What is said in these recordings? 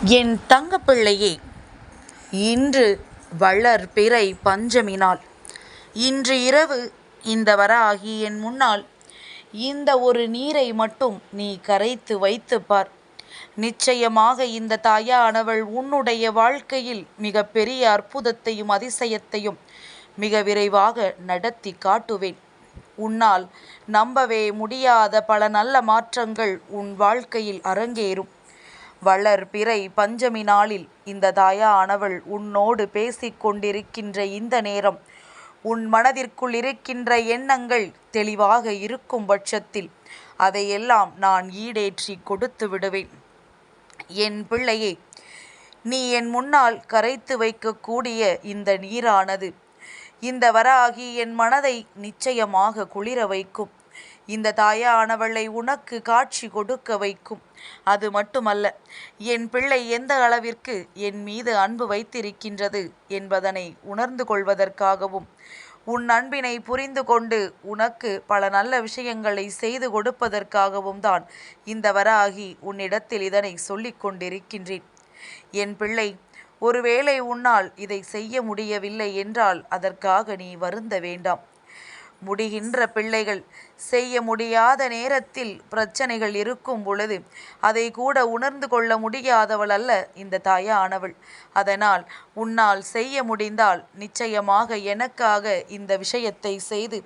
என் தங்கப்பிள்ளையே, இன்று வளர்பிறை பஞ்சமி நாள். இன்று இரவு இந்த வராகி என் முன்னால் இந்த ஒரு நீரை மட்டும் நீ கரைத்து வைத்துப் பார். நிச்சயமாக இந்த தாயானவள் உன்னுடைய வாழ்க்கையில் மிக பெரிய அற்புதத்தையும் அதிசயத்தையும் மிக விரைவாக நடத்தி காட்டுவேன். உன்னால் நம்பவே முடியாத பல நல்ல மாற்றங்கள் உன் வாழ்க்கையில் அரங்கேறும். வளர்பிறை பஞ்சமி நாளில் இந்த தாயானவள் உன்னோடு பேசிக் கொண்டிருக்கின்ற இந்த நேரம் உன் மனதிற்குள் இருக்கின்ற எண்ணங்கள் தெளிவாக இருக்கும் பட்சத்தில் அதையெல்லாம் நான் ஈடேற்றி கொடுத்து விடுவேன். என் பிள்ளையே, நீ என் முன்னால் கரைத்து வைக்கக்கூடிய இந்த நீரானது இந்த வராகி என் மனதை நிச்சயமாக குளிர வைக்கும். இந்த தாயானவளை உனக்கு காட்சி கொடுக்க வைக்கும். அது மட்டுமல்ல, என் பிள்ளை எந்த அளவிற்கு என் மீது அன்பு வைத்திருக்கின்றது என்பதனை உணர்ந்து கொள்வதற்காகவும் உன் அன்பினை புரிந்து கொண்டு உனக்கு பல நல்ல விஷயங்களை செய்து கொடுப்பதற்காகவும் தான் இந்த வராகி உன்னிடத்தில் இதனை சொல்லிக் கொண்டிருக்கின்றேன். என் பிள்ளை, ஒருவேளை உன்னால் இதை செய்ய முடியவில்லை என்றால் அதற்காக நீ வருந்த வேண்டாம். முடிகின்ற பிள்ளைகள் செய்ய முடியாத நேரத்தில் பிரச்சனைகள் இருக்கும் பொழுது அதை கூட உணர்ந்து கொள்ள முடியாதவள் அல்ல இந்த தாயானவள். அதனால் உன்னால் செய்ய முடிந்தால் நிச்சயமாக எனக்காக இந்த விஷயத்தை செய்து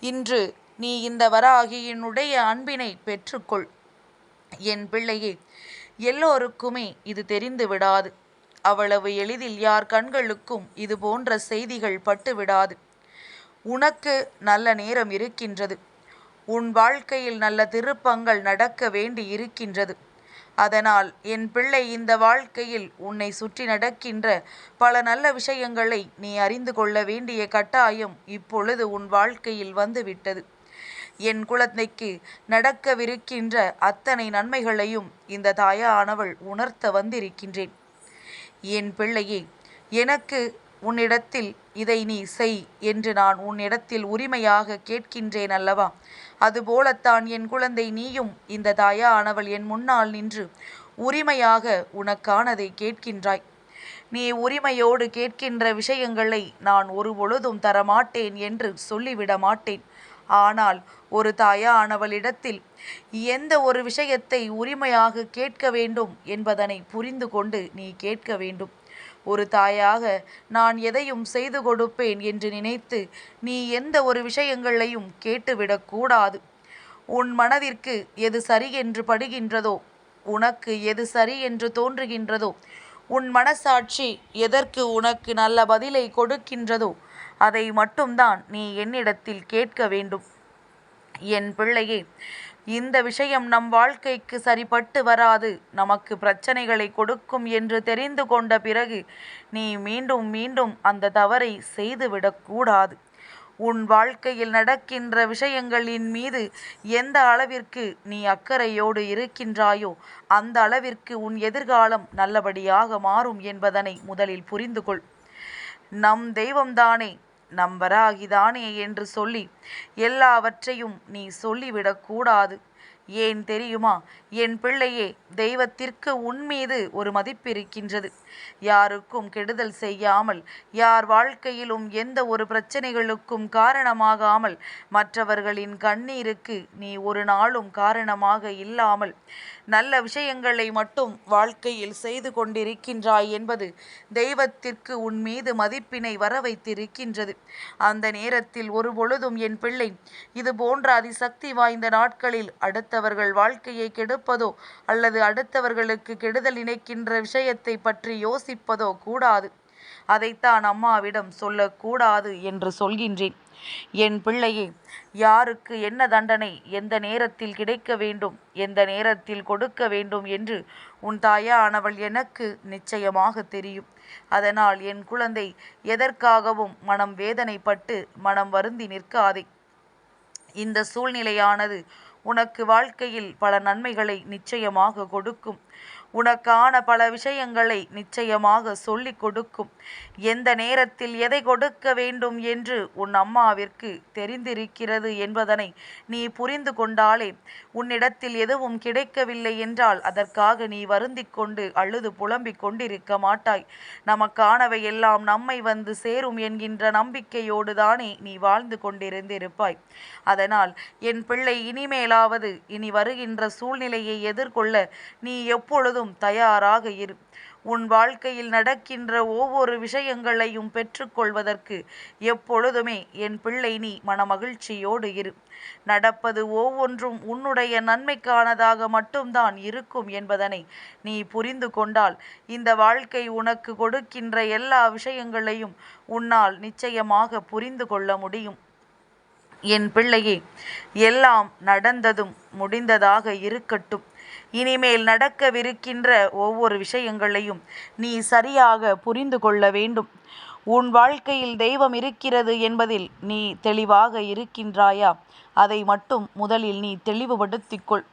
இன்று நீ இந்த வராகியினுடைய அன்பினை பெற்றுக்கொள். என் பிள்ளையே, எல்லோருக்குமே இது தெரிந்து விடாது. அவ்வளவு எளிதில் யார் கண்களுக்கும் இது போன்ற செய்திகள் பட்டுவிடாது. உனக்கு நல்ல நேரம் இருக்கின்றது. உன் வாழ்க்கையில் நல்ல திருப்பங்கள் நடக்க வேண்டி இருக்கின்றது. அதனால் என் பிள்ளை, இந்த வாழ்க்கையில் உன்னை சுற்றி நடக்கின்ற பல நல்ல விஷயங்களை நீ அறிந்து கொள்ள வேண்டிய கட்டாயம் இப்பொழுது உன் வாழ்க்கையில் வந்துவிட்டது. என் குழந்தைக்கு நடக்கவிருக்கின்ற அத்தனை நன்மைகளையும் இந்த தாயானவள் உணர்த்த வந்திருக்கின்றேன். என் பிள்ளையே, எனக்கு உன்னிடத்தில் இதை நீ செய் என்று நான் உன்னிடத்தில் உரிமையாக கேட்கின்றேன் அல்லவா? அதுபோலத்தான் என் குழந்தை, நீயும் இந்த தாயானவள் என் முன்னால் நின்று உரிமையாக உனக்கானதை கேட்கின்றாய். நீ உரிமையோடு கேட்கின்ற விஷயங்களை நான் ஒரு பொழுதும் தரமாட்டேன் என்று சொல்லிவிட மாட்டேன். ஆனால் ஒரு தாயானவளிடத்தில் எந்த ஒரு விஷயத்தை உரிமையாக கேட்க வேண்டும் என்பதனை புரிந்து கொண்டு நீ கேட்க வேண்டும். ஒரு தாயாக நான் எதையும் செய்து கொடுப்பேன் என்று நினைத்து நீ எந்த ஒரு விஷயங்களையும் கேட்டுவிடக்கூடாது. உன் மனதிற்கு எது சரி என்று படுகின்றதோ, உனக்கு எது சரி என்று தோன்றுகின்றதோ, உன் மனசாட்சி எதற்கு உனக்கு நல்ல பதிலை கொடுக்கின்றதோ அதை மட்டும்தான் நீ என்னிடத்தில் கேட்க வேண்டும். என் பிள்ளையே, இந்த விஷயம் நம் வாழ்க்கைக்கு சரிப்பட்டு வராது, நமக்கு பிரச்சனைகளை கொடுக்கும் என்று தெரிந்து கொண்ட பிறகு நீ மீண்டும் மீண்டும் அந்த தவறை செய்துவிடக்கூடாது. உன் வாழ்க்கையில் நடக்கின்ற விஷயங்களின் மீது எந்த அளவிற்கு நீ அக்கறையோடு இருக்கின்றாயோ அந்த அளவிற்கு உன் எதிர்காலம் நல்லபடியாக மாறும் என்பதனை முதலில் புரிந்து கொள். நம் தெய்வம்தானே, நம் வராகிதானே என்று சொல்லி எல்லாவற்றையும் நீ சொல்லிவிடக்கூடாது. ஏன் தெரியுமா என் பிள்ளையே, தெய்வத்திற்கு உன்மீது ஒரு மதிப்பு இருக்கின்றது. யாருக்கும் கெடுதல் செய்யாமல், யார் வாழ்க்கையிலும் எந்த ஒரு பிரச்சனைகளுக்கும் காரணமாகாமல், மற்றவர்களின் கண்ணீருக்கு நீ ஒரு நாளும் காரணமாக இல்லாமல் நல்ல விஷயங்களை மட்டும் வாழ்க்கையில் செய்து கொண்டிருக்கின்றாய் என்பது தெய்வத்திற்கு உன் மீது மதிப்பினை வர வைத்திருக்கின்றது. அந்த நேரத்தில் ஒரு பொழுதும் என் பிள்ளை, இது போன்ற அதிசக்தி வாய்ந்த நாட்களில் அடுத்தவர்கள் வாழ்க்கையை கெடுப்பதோ அல்லது அடுத்தவர்களுக்கு கெடுதல் நினைக்கின்ற விஷயத்தை பற்றி யோசிப்பதோ கூடாது. அதைத்தான் அம்மாவிடம் சொல்லக்கூடாது என்று சொல்கின்றேன். என் பிள்ளையே, யாருக்கு என்ன தண்டனை எந்த நேரத்தில் கிடைக்க வேண்டும், எந்த நேரத்தில் கொடுக்க வேண்டும் என்று உன் தாயானவள் எனக்கு நிச்சயமாக தெரியும். அதனால் என் குழந்தை, எதற்காகவும் மனம் வேதனைப்பட்டு மனம் வருந்தி நிற்காதே. இந்த சூழ்நிலையானது உனக்கு வாழ்க்கையில் பல நன்மைகளை நிச்சயமாக கொடுக்கும். உனக்கான பல விஷயங்களை நிச்சயமாக சொல்லிக் கொடுக்கும். எந்த நேரத்தில் எதை கொடுக்க வேண்டும் என்று உன் அம்மாவிற்கு தெரிந்திருக்கிறது என்பதனை நீ புரிந்து கொண்டாலே, உன்னிடத்தில் எதுவும் கிடைக்கவில்லை என்றால் அதற்காக நீ வருந்திக் கொண்டு அழுது புலம்பிக் கொண்டிருக்க மாட்டாய். நமக்கானவை எல்லாம் நம்மை வந்து சேரும் என்கின்ற நம்பிக்கையோடு தானே நீ வாழ்ந்து கொண்டிருந்திருப்பாய். அதனால் என் பிள்ளை, இனிமேலாவது இனி வருகின்ற சூழ்நிலையை எதிர்கொள்ள நீ எப்பொழுதும் தயாராக இரு. உன் வாழ்க்கையில் நடக்கின்ற ஒவ்வொரு விஷயங்களையும் பெற்றுக்கொள்வதற்கு எப்பொழுதுமே என் பிள்ளை நீ மனமகிழ்ச்சியோடு இரு. நடப்பது ஒவ்வொன்றும் உன்னுடைய நன்மைக்கானதாக மட்டும்தான் இருக்கும் என்பதனை நீ புரிந்து கொண்டால், இந்த வாழ்க்கை உனக்கு கொடுக்கின்ற எல்லா விஷயங்களையும் உன்னால் நிச்சயமாக புரிந்து கொள்ள முடியும். என் பிள்ளையே, எல்லாம் நடந்ததும் முடிந்ததாக இருக்கட்டும். இனிமேல் நடக்கவிருக்கின்ற ஒவ்வொரு விஷயங்களையும் நீ சரியாக புரிந்து கொள்ள வேண்டும். உன் வாழ்க்கையில் தெய்வம் இருக்கிறது என்பதில் நீ தெளிவாக இருக்கின்றாயா? அதை மட்டும் முதலில் நீ தெளிவுபடுத்திக்கொள்.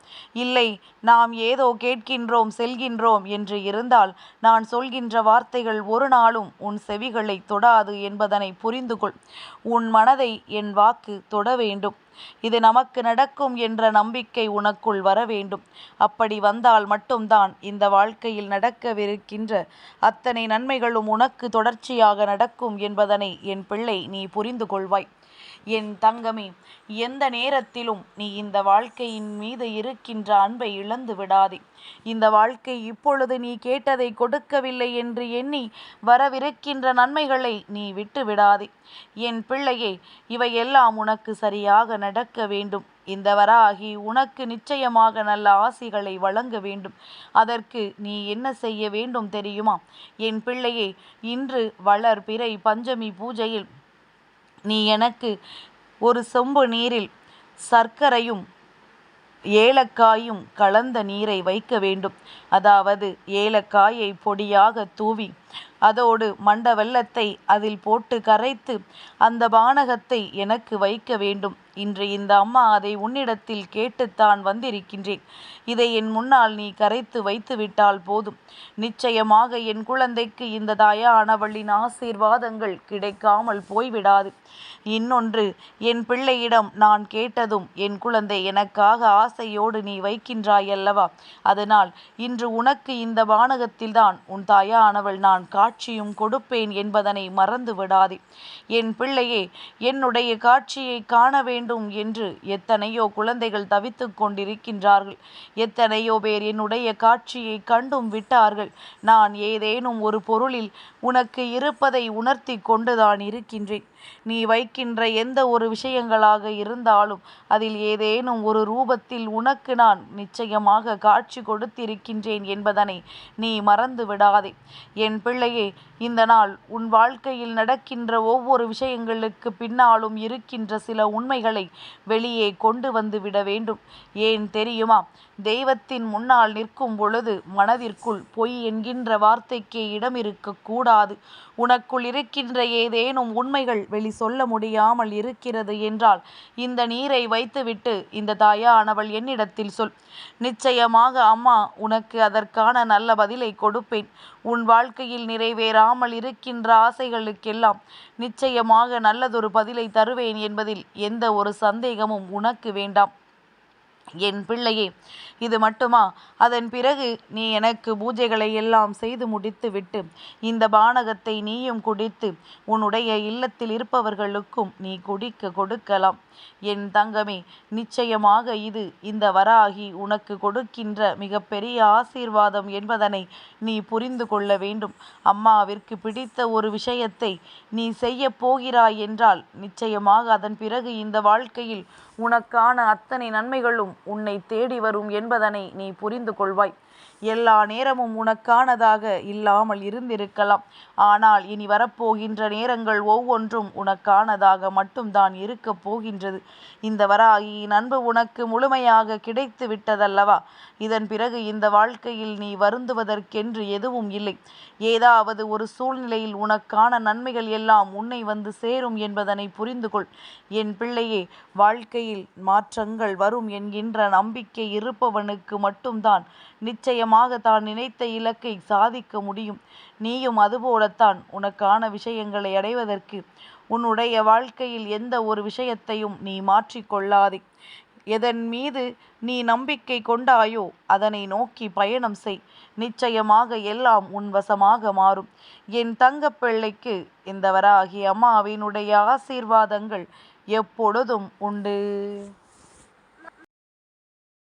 இல்லை, நாம் ஏதோ கேட்கின்றோம் செல்கின்றோம் என்று இருந்தால் நான் சொல்கின்ற வார்த்தைகள் ஒரு நாளும் உன் செவிகளை தொடாது என்பதனை புரிந்து கொள். உன் மனதை என் வாக்கு தொட வேண்டும். இது நமக்கு நடக்கும் என்ற நம்பிக்கை உனக்குள் வர வேண்டும். அப்படி வந்தால் மட்டும்தான் இந்த வாழ்க்கையில் நடக்கவிருக்கின்ற அத்தனை நன்மைகளும் உனக்கு தொடர்ச்சியாக நடக்கும் என்பதனை என் பிள்ளை நீ புரிந்து கொள்வாய். என் தங்கமே, எந்த நேரத்திலும் நீ இந்த வாழ்க்கையின் மீது இருக்கின்ற அன்பை இழந்து விடாதே. இந்த வாழ்க்கை இப்பொழுது நீ கேட்டதை கொடுக்கவில்லை என்று எண்ணி வரவிருக்கின்ற நன்மைகளை நீ விட்டு விடாதே. என் பிள்ளையே, இவையெல்லாம் உனக்கு சரியாக நடக்க வேண்டும். இந்த வராகி உனக்கு நிச்சயமாக நல்ல ஆசிகளை வழங்க வேண்டும். அதற்கு நீ என்ன செய்ய வேண்டும் தெரியுமா? என் பிள்ளையே, இன்று வளர்பிறை பஞ்சமி பூஜையில் நீ எனக்கு ஒரு சொம்பு நீரில் சர்க்கரையும் ஏலக்காயும் கலந்த நீரை வைக்க வேண்டும். அதாவது ஏலக்காயை பொடியாக தூவி அதோடு மண்ட வெல்லத்தை அதில் போட்டு கரைத்து அந்த பானகத்தை எனக்கு வைக்க வேண்டும். இன்று இந்த அம்மா அதை உன்னிடத்தில் கேட்டுத்தான் வந்திருக்கின்றேன். இதை என் முன்னால் நீ கரைத்து வைத்து விட்டால் போதும். நிச்சயமாக என் குழந்தைக்கு இந்த தாயானவளின் ஆசீர்வாதங்கள் கிடைக்காமல் போய்விடாது. இன்னொன்று, என் பிள்ளையிடம் நான் கேட்டதும் என் குழந்தை எனக்காக ஆசையோடு நீ வைக்கின்றாயல்லவா? அதனால் இன்று உனக்கு இந்த பானகத்தில்தான் உன் தாயானவள் நான் காட்சியும் கொடுப்பேன் என்பதனை மறந்து விடாதே. என் பிள்ளையே, என்னுடைய காட்சியை காண வேண்டும் என்று எத்தனையோ குழந்தைகள் தவித்து கொண்டிருக்கின்றார்கள். எத்தனையோ பேர் என்னுடைய காட்சியை கண்டும் விட்டார்கள். நான் ஏதேனும் ஒரு பொருளில் உனக்கு இருப்பதை உணர்த்தி கொண்டுதான் இருக்கின்றேன். நீ வைக்கின்ற எந்த ஒரு விஷயங்களாக இருந்தாலும் அதில் ஏதேனும் ஒரு ரூபத்தில் உனக்கு நான் நிச்சயமாக காட்சி கொடுத்திருக்கின்றேன் என்பதனை நீ மறந்து விடாதே. என் பிள்ளையே, இந்த நாள் உன் வாழ்க்கையில் நடக்கின்ற ஒவ்வொரு விஷயங்களுக்கு பின்னாலும் இருக்கின்ற சில உண்மைகளை வெளியே கொண்டு வந்து விட வேண்டும். ஏன் தெரியுமா? தெய்வத்தின் முன்னால் நிற்கும் பொழுது மனதிற்குள் பொய் என்கின்ற வார்த்தைக்கே இடம் இருக்கக்கூடாது. உனக்குள் இருக்கின்ற ஏதேனும் உண்மைகள் வெளி சொல்ல முடியாமல் இருக்கிறது என்றால் இந்த நீரை வைத்துவிட்டு இந்த தாயானவள் என்னிடத்தில் சொல். நிச்சயமாக அம்மா உனக்கு அதற்கான நல்ல பதிலை கொடுப்பேன். உன் வாழ்க்கையில் நிறைவேறாமல் இருக்கின்ற ஆசைகளுக்கெல்லாம் நிச்சயமாக நல்லதொரு பதிலை தருவேன் என்பதில் எந்த ஒரு சந்தேகமும் உனக்கு வேண்டாம். என் பிள்ளையே, இது மட்டுமா? அதன் பிறகு நீ எனக்கு பூஜைகளை எல்லாம் செய்து முடித்து விட்டு இந்த பானகத்தை நீயும் குடித்து உன்னுடைய இல்லத்தில் இருப்பவர்களுக்கும் நீ குடிக்க கொடுக்கலாம். என் தங்கமே, நிச்சயமாக இது இந்த வராகி உனக்கு கொடுக்கின்ற மிகப்பெரிய ஆசீர்வாதம் என்பதனை நீ புரிந்து கொள்ள வேண்டும். அம்மாவிற்கு பிடித்த ஒரு விஷயத்தை நீ செய்ய போகிறாய் என்றால் நிச்சயமாக அதன் பிறகு இந்த வாழ்க்கையில் உனக்கான அத்தனை நன்மைகளும் உன்னை தேடி வரும் என்பதனை நீ புரிந்து கொள்வாய். எல்லா நேரமும் உனக்கானதாக இல்லாமல் இருந்திருக்கலாம். ஆனால் இனி வரப்போகின்ற நேரங்கள் ஒவ்வொன்றும் உனக்கானதாக மட்டும்தான் இருக்கப் போகின்றது. இந்த வராகியின் அன்பு உனக்கு முழுமையாக கிடைத்து விட்டதல்லவா? இதன் பிறகு இந்த வாழ்க்கையில் நீ வருந்துவதற்கென்று எதுவும் இல்லை. ஏதாவது ஒரு சூழ்நிலையில் உனக்கான நன்மைகள் எல்லாம் உன்னை வந்து சேரும் என்பதனை புரிந்து கொள். என் பிள்ளையே, வாழ்க்கையில் மாற்றங்கள் வரும் என்கின்ற நம்பிக்கை இருப்பவனுக்கு மட்டும்தான் நிச்சயம் நிச்சயமாக தான் நினைத்த இலக்கை சாதிக்க முடியும். நீயும் அதுபோலத்தான். உனக்கான விஷயங்களை அடைவதற்கு உன்னுடைய வாழ்க்கையில் எந்த ஒரு விஷயத்தையும் நீ மாற்றிக்கொள்ளாதே. எதன் மீது நீ நம்பிக்கை கொண்டாயோ அதனை நோக்கி பயணம் செய். நிச்சயமாக எல்லாம் உன் வசமாக மாறும். என் தங்கப்பிள்ளைக்கு இந்த வராகி அம்மாவினுடைய ஆசீர்வாதங்கள் எப்பொழுதும் உண்டு.